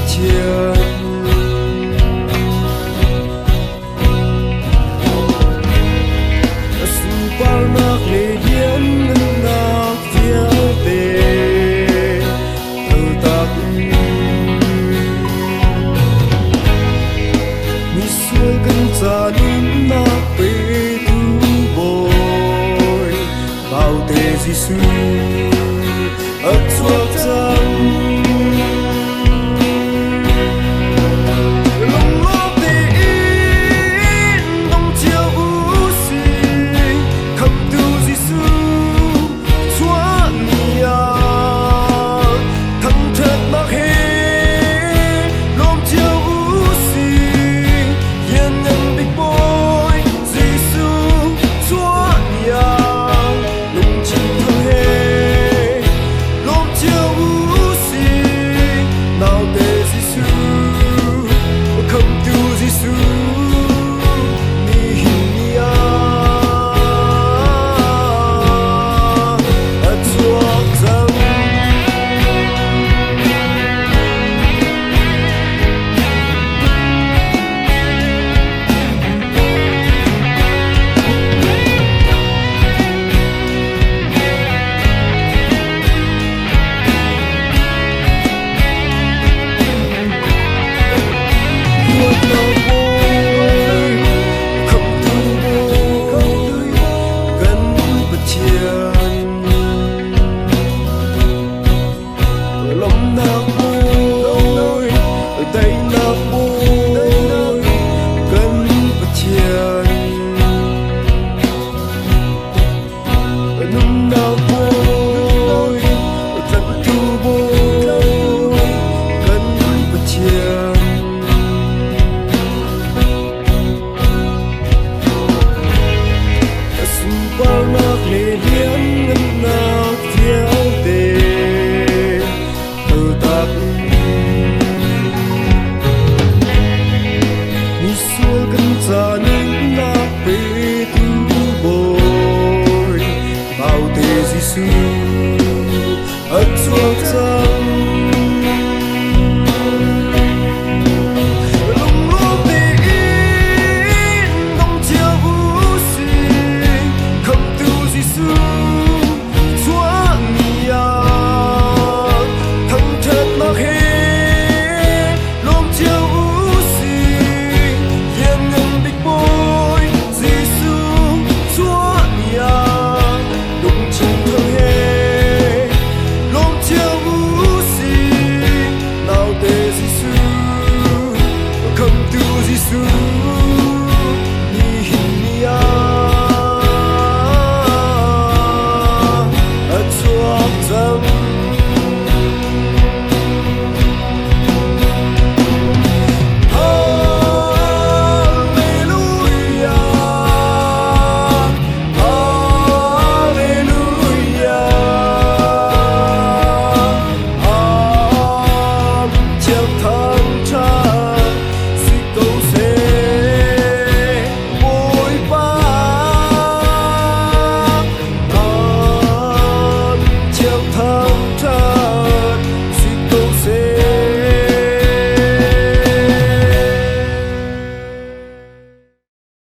chiều quang nạc lệ điên nạc phiêu tề từ tạc mi xuôi gần xa nín nạc bê tu bồi bao tề Giêsu ấp chuộc rằng Giêsu ấp chuộc rằng lòng ngô tê in đông chiều u xì không tu Giêsu Chúa nia thăng chất mắc hê lòng chiều u xì yên ngân bích bôi Giêsu Chúa nia Giêsu come to Giêsu